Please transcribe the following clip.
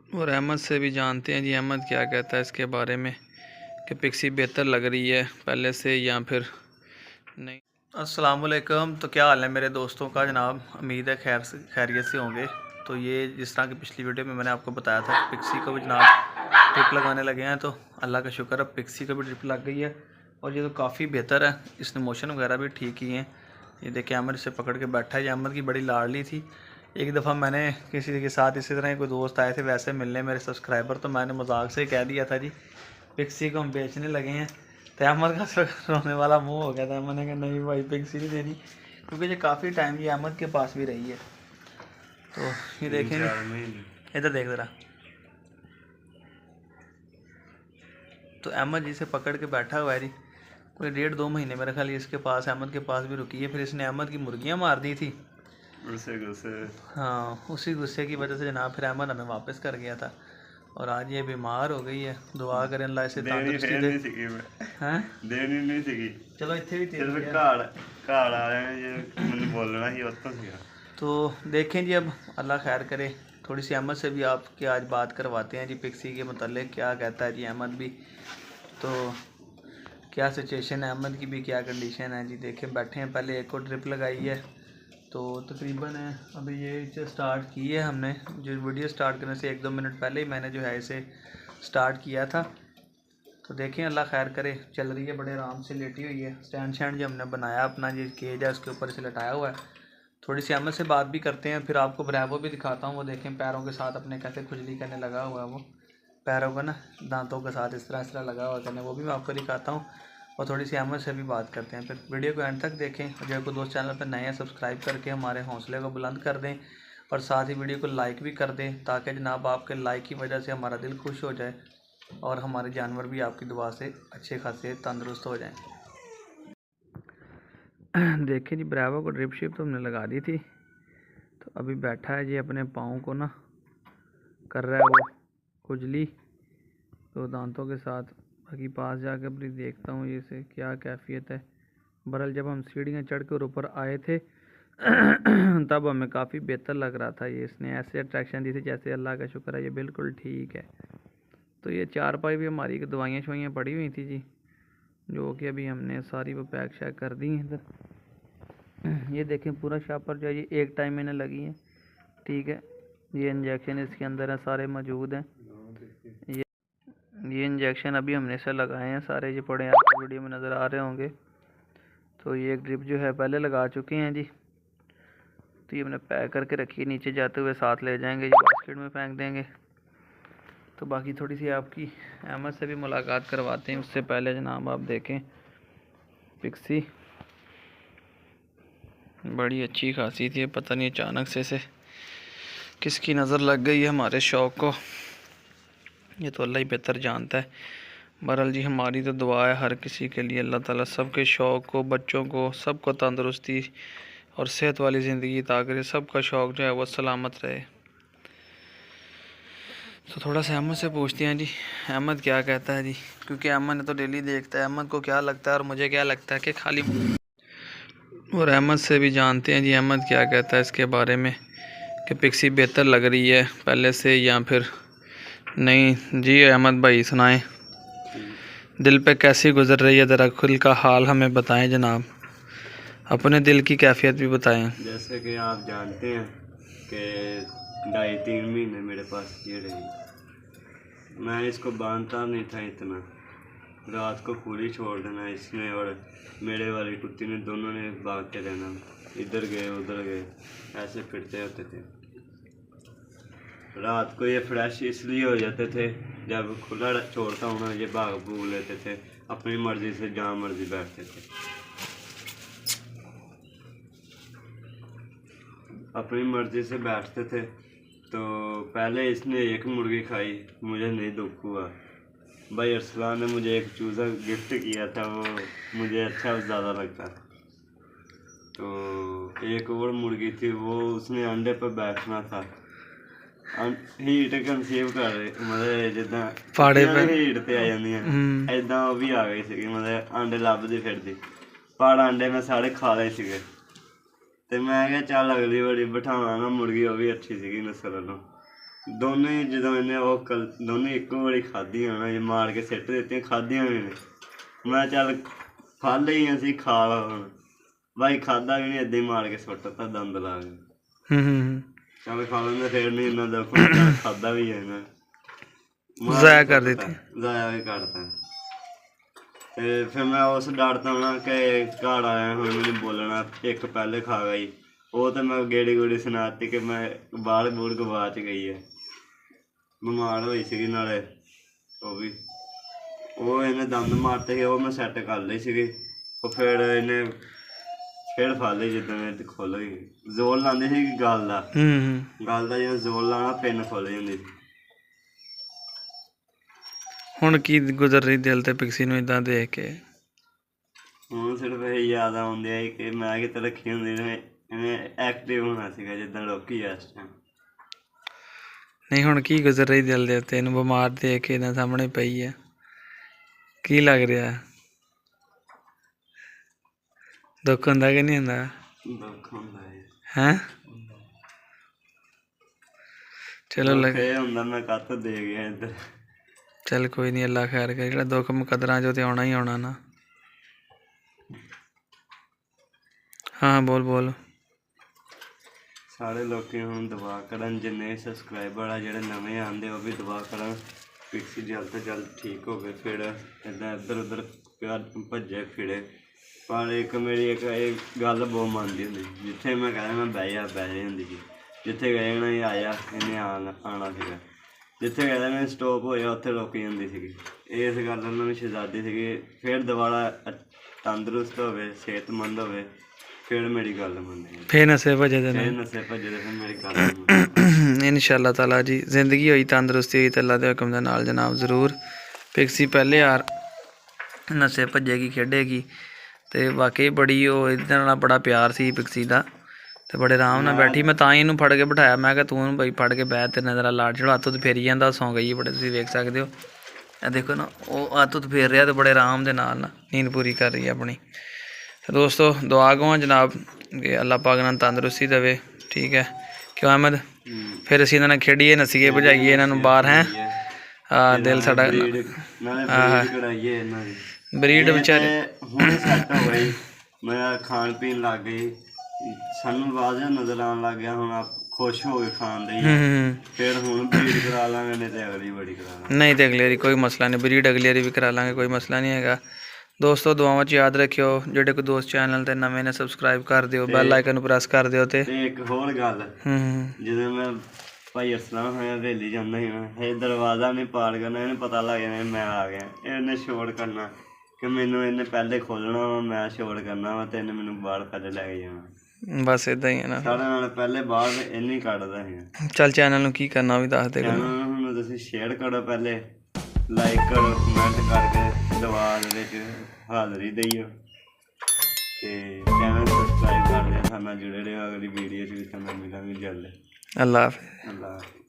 और अहमद से भी जानते हैं जी अहमद क्या कहता है इसके बारे में कि पिक्सी बेहतर लग रही है पहले से या फिर नहीं। अस्सलाम वालेकुम। तो क्या हाल है मेरे दोस्तों का जनाब, उम्मीद है खैरियत से होंगे। तो ये जिस तरह की पिछली वीडियो में मैंने आपको बताया था कि पिक्सी को भी जनाब ड्रिप लगाने लगे हैं, तो अल्लाह का शुक्र है पिक्सी को भी ड्रिप लग गई है और ये तो काफ़ी बेहतर है। इसने मोशन वगैरह भी ठीक किए हैं। ये देखिए अहमद इसे पकड़ के बैठा है। ये अहमद की बड़ी लाडली थी। एक दफ़ा मैंने किसी के साथ इसी तरह कोई दोस्त आए थे वैसे मिलने मेरे सब्सक्राइबर, तो मैंने मजाक से कह दिया था जी पिक्सी को हम बेचने लगे हैं। तो अहमद का रोने वाला मुंह हो गया था। मैंने कहा नहीं भाई पिक्सी नहीं देनी, क्योंकि ये काफ़ी टाइम ये अहमद के पास भी रही है। तो ये देखें, इधर देख ज़रा। तो अहमद जी से पकड़ के बैठा हुआ है जी, कोई 1.5-2 महीने मेरे ख्याल इसके पास अहमद के पास भी रुकी है। फिर इसने अहमद की मुर्गियाँ मार दी थी गुस्से। हाँ, उसी गुस्से की वजह से जनाब फिर अहमद हमें वापस कर गया था और आज ये बीमार हो गई है। दुआ करें अल्लाह इसे तंदुरुस्ती दे। हैं देनी नहीं सीखी। चलो इतने भी तेज घाड़ आ रहे हैं, ये मैंने बोलना ही होता था। तो देखें जी, अब अल्लाह खैर करे। थोड़ी सी अहमद से भी आपकी आज बात करवाते हैं जी पिक्सी के मतलब क्या कहता है जी अहमद भी। तो क्या सिचुएशन है, अहमद की भी क्या कंडीशन है जी। देखें बैठे हैं, पहले एक और ड्रिप लगाई है। तो तकरीबन अभी ये स्टार्ट की है हमने, जो वीडियो स्टार्ट करने से 1-2 मिनट पहले ही मैंने जो है इसे स्टार्ट किया था। तो देखें अल्लाह खैर करे, चल रही है बड़े आराम से, लेटी हुई है। स्टैंड जो हमने बनाया अपना ये केज है उसके ऊपर से लटाया हुआ है। थोड़ी सी अहमद से बात भी करते हैं, फिर आपको ब्रेवो भी दिखाता हूँ। वो देखें पैरों के साथ अपने कैसे खुजली करने लगा हुआ है, वो पैरों को ना दांतों के साथ इस तरह लगा हुआ करने, वो भी मैं आपको दिखाता हूँ। और थोड़ी सी अहमद से भी बात करते हैं। फिर वीडियो को एंड तक देखें और जो कोई दोस्त चैनल पर नए हैं सब्सक्राइब करके हमारे हौसले को बुलंद कर दें और साथ ही वीडियो को लाइक भी कर दें, ताकि जनाब आपके लाइक की वजह से हमारा दिल खुश हो जाए और हमारे जानवर भी आपकी दुआ से अच्छे खासे तंदुरुस्त हो जाएं। देखें जी ब्रेवो को ड्रिप शिप तो हमने लगा दी थी। तो अभी बैठा है जी अपने पाँव को ना कर रहा है वो खुजली तो दांतों के साथ। बाकी पास जाकर अपनी देखता हूँ ये से क्या कैफियत है। बहरहाल जब हम सीढ़ियाँ चढ़ कर ऊपर आए थे तब हमें काफ़ी बेहतर लग रहा था। ये इसने ऐसे अट्रैक्शन दी थी जैसे अल्लाह का शुक्र है ये बिल्कुल ठीक है। तो ये चारपाई भी हमारी दवाइयाँ शवाइयाँ पड़ी हुई थी जी, जो कि अभी हमने सारी वो पैक शैक कर दी हैं इधर। ये देखें पूरा शापर जो है ये एक टाइम में लगी है, ठीक है। ये इंजेक्शन इसके अंदर है, सारे मौजूद हैं। ये इंजेक्शन अभी हमने से लगाए हैं सारे, ये पड़े हैं आपको वीडियो में नज़र आ रहे होंगे। तो ये एक ड्रिप जो है पहले लगा चुके हैं जी। तो ये हमने पैक करके रखी है, नीचे जाते हुए साथ ले जाएंगे, ये बास्केट में फेंक देंगे। तो बाकी थोड़ी सी आपकी अहमद से भी मुलाकात करवाते हैं। उससे पहले जनाब आप देखें पिक्सी बड़ी अच्छी खासी थी, पता नहीं अचानक से किसकी नज़र लग गई है हमारे शौक़ को, ये तो अल्लाह ही बेहतर जानता है। बहरहाल जी हमारी तो दुआ है हर किसी के लिए, अल्लाह ताला सबके शौक़ को, बच्चों को सबको तंदुरुस्ती और सेहत वाली ज़िंदगी ताकि सबका शौक़ जो है वो सलामत रहे। तो थोड़ा सा अहमद से पूछते हैं जी अहमद क्या कहता है जी, क्योंकि अहमद ने तो डेली देखता है। अहमद को क्या लगता है और मुझे क्या लगता है कि खाली, और अहमद से भी जानते हैं जी अहमद क्या कहता है इसके बारे में कि पिक्सी बेहतर लग रही है पहले से या फिर नहीं। जी अहमद भाई सुनाएं, दिल पे कैसी गुजर रही है, ज़रा खुल का हाल हमें बताएं जनाब, अपने दिल की कैफियत भी बताएं। जैसे कि आप जानते हैं कि 2.5-3 महीने मेरे पास ये रही। मैं इसको बांधता नहीं था इतना, रात को खुली छोड़ देना इसने और मेरे वाली कुत्ती ने, दोनों ने भागते रहना, इधर गए उधर गए, ऐसे फिरते होते थे। रात को ये फ्रेश इसलिए हो जाते थे, जब खुला छोड़ता हूँ ना ये भाग भूग लेते थे, अपनी मर्जी से जहाँ मर्जी बैठते थे, अपनी मर्जी से बैठते थे। तो पहले इसने एक मुर्गी खाई, मुझे नहीं दुख हुआ। भाई अरसलान ने मुझे एक चूज़ा गिफ्ट किया था, वो मुझे अच्छा ज़्यादा लगता। तो एक और मुर्गी थी, वो उसने अंडे पर बैठना था, हीट कंसीव कर मतलब जिदा पाड़े पे हीट ते आ जांदियां इदां वो भी आ गई सी, मतलब अंडे लभदी फिरदी। पर अंडे मैं सारे खा लए सीगे। ते मैं क्या चल अगली बारी बिठावांगा मुर्गी, वो भी अच्छी सीगी नस्ल वालों। ਦੋਨੇ ਹੀ ਜਦੋਂ ਇਹਨੇ ਉਹ ਦੋਨੇ ਇੱਕੋ ਵਾਰੀ ਖਾਧੀਆਂ ਨਾ, ਮਾਰ ਕੇ ਸਿੱਟ ਦਿੱਤੀਆਂ, ਖਾਧੀਆਂ ਵੀ ਨੇ। ਮੈਂ ਚੱਲ ਖਾ ਲਈ ਅਸੀਂ, ਖਾ ਲਾ ਹੁਣ। ਬਾਈ ਖਾਧਾ ਵੀ ਨਹੀਂ, ਏਦਾਂ ਹੀ ਮਾਰ ਕੇ ਸੁੱਟਤਾ ਦੰਦ ਲਾ ਕੇ। ਚੱਲ ਖਾ ਲੈਂਦੇ, ਫਿਰ ਨਹੀਂ ਇਹਨਾਂ ਦਾ ਖਾਧਾ ਵੀ ਹੈ ਨਾ, ਜ਼ਾਇਆ ਕਰ ਦਿੱਤੀ, ਜ਼ਾਇਆ ਵੀ ਕਰਤਾ। ਤੇ ਫਿਰ ਮੈਂ ਉਸ ਡਰ ਤੋਂ ਨਾ ਕਿ ਘਰ ਆਇਆ ਹੁਣ ਮੈਨੂੰ ਬੋਲਣਾ, ਇੱਕ ਪਹਿਲੇ ਖਾ ਗਈ। ਉਹ ਤਾਂ ਮੈਂ ਗੇੜੀ ਗੂੜੀ ਸੁਣਾਤੀ ਕਿ ਮੈਂ ਬਾਲ ਬੂਲ ਗਵਾਚ ਗਈ ਹੈ, ਬਿਮਾਰ ਹੋਈ ਸੀਗੀ ਨਾਲੇ। ਉਹ ਇਹਨੇ ਦੰਦ ਮਾਰਤੇ ਸੀ, ਉਹ ਮੈਂ ਸੈੱਟ ਕਰ ਲਈ ਸੀਗੀ। ਉਹ ਫਿਰ ਇਹਨੇ ਫਿਰ ਫੜ ਲਈ, ਜਿੱਦਾਂ ਇਹ ਖੁੱਲ ਗਈ। ਜ਼ੋਰ ਲਾਉਂਦੀ ਸੀ ਗੱਲ ਦਾ, ਜਦੋਂ ਜ਼ੋਰ ਲਾਉਣਾ ਪਿੰਨ ਖੁੱਲ ਜਾਂਦੀ ਸੀ। ਹੁਣ ਕੀ ਗੁਜ਼ਰ ਰਹੀ ਦਿਲ ਤੇ ਪਿਕਸੀ ਨੂੰ ਇਦਾਂ ਦੇਖ ਕੇ? ਹੁਣ ਸਿਰਫ ਇਹ ਯਾਦ ਆਉਂਦੀ ਹੈ ਕਿ ਮੈਂ ਕਿਤੇ ਰੱਖੀ ਹੁੰਦੀ ਇਹਨੇ ਐਕਟਿਵ ਹੋਣਾ ਸੀਗਾ ਜਿੱਦਾਂ ਲੋਕੀ ਇਸ ਟਾਈਮ। ਨਹੀਂ ਹੁਣ ਕੀ ਗੁਜ਼ਰ ਰਹੀ ਦਿਲ ਦੇ ਉੱਤੇ ਇਹਨੂੰ ਬਿਮਾਰ ਦੇਖ ਕੇ ਇਹਨਾਂ ਸਾਹਮਣੇ ਪਈ ਹੈ, ਕੀ ਲੱਗ ਰਿਹਾ? ਦੁੱਖ ਹੁੰਦਾ ਕਿ ਨਹੀਂ ਹੁੰਦਾ? ਦੁੱਖ ਹੁੰਦਾ ਹੈ। ਚਲੋ ਹੁੰਦਾ ਮੈਂ ਕੱਤ ਦੇ ਗਿਆ ਇੱਧਰ। ਚੱਲ ਕੋਈ ਨਹੀਂ, ਅੱਲਾ ਖੈਰ ਕਰੇ। ਜਿਹੜਾ ਦੁੱਖ ਮੁਕੱਦਰਾਂ 'ਚੋਂ ਤੇ ਆਉਣਾ ਹੀ ਆਉਣਾ ਨਾ। ਹਾਂ ਬੋਲ ਬੋਲ। ਸਾਰੇ ਲੋਕੀ ਹੁਣ ਦੁਆ ਕਰਨ, ਜਿੰਨੇ ਸਬਸਕ੍ਰਾਈਬਰ ਆ ਜਿਹੜੇ ਨਵੇਂ ਆਉਂਦੇ ਉਹ ਵੀ ਦੁਆ ਕਰਨ ਪਿਕਸੀ ਜਲਦ ਤੋਂ ਜਲਦ ਠੀਕ ਹੋਵੇ। ਫਿਰ ਇੱਦਾਂ ਇੱਧਰ ਉੱਧਰ ਭੱਜੇ ਫਿਰੇ। ਪਰ ਇੱਕ ਮੇਰੀ ਇੱਕ ਇਹ ਗੱਲ ਬਹੁਤ ਮੰਨਦੀ ਹੁੰਦੀ, ਜਿੱਥੇ ਮੈਂ ਕਹਿੰਦਾ ਮੈਂ ਬਹਿ ਜਾਂਦੀ ਸੀ। ਜਿੱਥੇ ਗਏ ਨਾ ਇਹ ਆਇਆ, ਇਹਨੇ ਆਉਣਾ ਸੀਗਾ। ਜਿੱਥੇ ਕਹਿੰਦਾ ਮੈਂ ਸਟੋਪ ਹੋਇਆ ਉੱਥੇ ਰੁਕ ਜਾਂਦੀ ਸੀਗੀ। ਇਸ ਗੱਲ ਉਹਨਾਂ ਨੂੰ ਸ਼ਹਿਜ਼ਾਦੀ ਸੀਗੀ। ਫਿਰ ਦੁਬਾਰਾ ਤੰਦਰੁਸਤ ਹੋਵੇ, ਸਿਹਤਮੰਦ ਹੋਵੇ, ਫਿਰ ਮੇਰੀ ਗੱਲ ਮੰਨੇ, ਫਿਰ ਨਸ਼ੇ ਭੱਜੇ ਦੇ ਫਿਰ ਮੇਰੀ ਗੱਲ ਇਨਸ਼ਾਅੱਲਾ ਤਾਲਾ ਜੀ। ਜ਼ਿੰਦਗੀ ਹੋਈ ਤੰਦਰੁਸਤੀ ਹੋਈ ਤਾਂ ਅੱਲਾ ਦੇ ਹੁਕਮ ਦੇ ਨਾਲ ਜਨਾਬ ਜ਼ਰੂਰ ਪਿਕਸੀ ਪਹਿਲੇ ਯਾਰ ਨਸ਼ੇ ਭੱਜੇਗੀ, ਖੇਡੇਗੀ। ਅਤੇ ਵਾਕਈ ਬੜੀ ਉਹ ਇਹਦੇ ਨਾਲ ਬੜਾ ਪਿਆਰ ਸੀ ਪਿਕਸੀ ਦਾ, ਅਤੇ ਬੜੇ ਆਰਾਮ ਨਾਲ ਬੈਠੀ। ਮੈਂ ਤਾਂ ਹੀ ਇਹਨੂੰ ਫੜ ਕੇ ਬਿਠਾਇਆ, ਮੈਂ ਕਿਹਾ ਤੂੰ ਬਈ ਫੜ ਕੇ ਬਹਿ, ਤੇਰੇ ਨਾਲ ਤੇਰਾ ਲਾਡ ਚੜੋ। ਹੱਥ ਉੱਤੇ ਫੇਰੀ ਜਾਂਦਾ, ਸੌਂ ਗਈ ਬੜੇ, ਤੁਸੀਂ ਵੇਖ ਸਕਦੇ ਹੋ। ਇਹ ਦੇਖੋ ਨਾ, ਉਹ ਹੱਥ ਉੱਤੇ ਫੇਰ ਰਿਹਾ ਅਤੇ ਬੜੇ ਆਰਾਮ ਦੇ ਨਾਲ ਨਾ ਨੀਂਦ ਪੂਰੀ ਕਰ ਰਹੀ ਹੈ ਆਪਣੀ। ਦੋਸਤੋ ਦੁਆ ਗੋ ਜਨਾਬ ਕਿ ਅੱਲਾ ਪਾਕ ਨਾਲ ਤੰਦਰੁਸਤੀ ਦੇਵੇ, ਠੀਕ ਹੈ ਕਿਉਂ ਅਹਿਮਦ? ਫਿਰ ਅਸੀਂ ਇਹਨਾਂ ਨਾਲ ਖੇਡੀਏ, ਨੱਸੀਏ, ਭਜਾਈਏ ਇਹਨਾਂ ਨੂੰ ਬਾਹਰ। ਹੈ ਦਿਲ ਸਾਡਾ ਬਰੀਡ ਵਿਚਾਰੇ ਹੁਣ ਸੈੱਟ ਹੋ ਗਈ। ਮੈਂ ਖਾਣ ਪੀਣ ਲੱਗ ਗਈ, ਸਾਨੂੰ ਵਾਜ਼ਾ ਨਜ਼ਰ ਆਉਣ ਲੱਗ ਗਿਆ। ਹੁਣ ਖੁਸ਼ ਹੋ ਕੇ ਖਾਣ ਦੇ, ਫਿਰ ਹੁਣ ਬਰੀਡ ਕਰਾ ਲਾਂਗੇ, ਨਹੀਂ ਤੇ ਅਗਲੀ ਵਾਰੀ ਕਰਾ ਲਾਂਗੇ। ਨਹੀਂ ਤੇ ਅਗਲੀ ਵਾਰੀ ਕੋਈ ਮਸਲਾ ਨਹੀਂ, ਬਰੀਡ ਅਗਲੀ ਵਾਰੀ ਵੀ ਕਰਾ ਲਾਂਗੇ, ਕੋਈ ਮਸਲਾ ਨਹੀਂ ਹੈਗਾ। ਦੋਸਤੋ ਦੁਆਵਾਂ 'ਚ ਯਾਦ ਰੱਖਿਓ, ਜਿਹੜੇ ਕੋਈ ਦੋਸਤ ਚੈਨਲ 'ਤੇ ਨਵੇਂ ਨੇ ਸਬਸਕ੍ਰਾਈਬ ਕਰ ਦਿਓ, ਬੈਲ ਆਈਕਨ ਨੂੰ ਪ੍ਰੈਸ ਕਰ ਦਿਓ। ਅਤੇ ਇੱਕ ਹੋਰ ਗੱਲ, ਜਦੋਂ ਮੈਂ ਭਾਈ ਅਰਸਲਾਨ ਹੋਇਆ ਹਵੇਲੀ ਜਾਂਦਾ ਸੀ ਨਾ, ਇਹ ਦਰਵਾਜ਼ਾ ਨਹੀਂ ਪਾਰ ਕਰਨਾ, ਇਹਨੂੰ ਪਤਾ ਲੱਗ ਜਾਣਾ ਮੈਂ ਆ ਗਿਆ। ਇਹਨੇ ਸ਼ੋਰ ਕਰਨਾ ਕਿ ਮੈਨੂੰ ਇਹਨੇ ਪਹਿਲੇ ਖੋਲ੍ਹਣਾ ਵਾ, ਮੈਂ ਸ਼ੋਰ ਕਰਨਾ ਵਾ, ਅਤੇ ਇਹਨੇ ਮੈਨੂੰ ਬਾਹਰ ਪਹਿਲੇ ਲੈ ਕੇ ਜਾਣਾ। ਬਸ ਇੱਦਾਂ ਹੀ ਹੈ ਨਾ, ਸਾਰਿਆਂ ਨਾਲ ਪਹਿਲੇ ਬਾਹਰ ਇਹਨੇ ਹੀ ਕੱਢਦਾ ਸੀ। ਚੱਲ ਚੈਨਲ ਨੂੰ ਕੀ ਕਰਨਾ ਵੀ ਦੱਸ ਦੇ। ਚੈਨਲ ਨੂੰ ਹੁਣ ਤੁਸੀਂ ਸ਼ੇਅਰ ਕਰੋ, ਪਹਿਲੇ ਲਾਈਕ ਕਰੋ, ਕਮੈਂਟ ਕਰਕੇ ਦੁਆ ਦੇ ਵਿੱਚ ਹਾਜ਼ਰੀ ਦਈਓ, ਅਤੇ ਚੈਨਲ ਸਬਸਕ੍ਰਾਈਬ ਕਰ ਲਿਓ। ਸਾਡੇ ਨਾਲ ਜੁੜੇ ਰਹੋ, ਅਗਲੀ ਵੀਡੀਓ 'ਚ ਵੀ ਤੁਹਾਨੂੰ ਮਿਲਾਂਗੇ ਜਲਦ। ਅੱਲਾ ਹਾਫਿਜ਼। ਅੱਲਾ ਹਾਫਿਜ਼।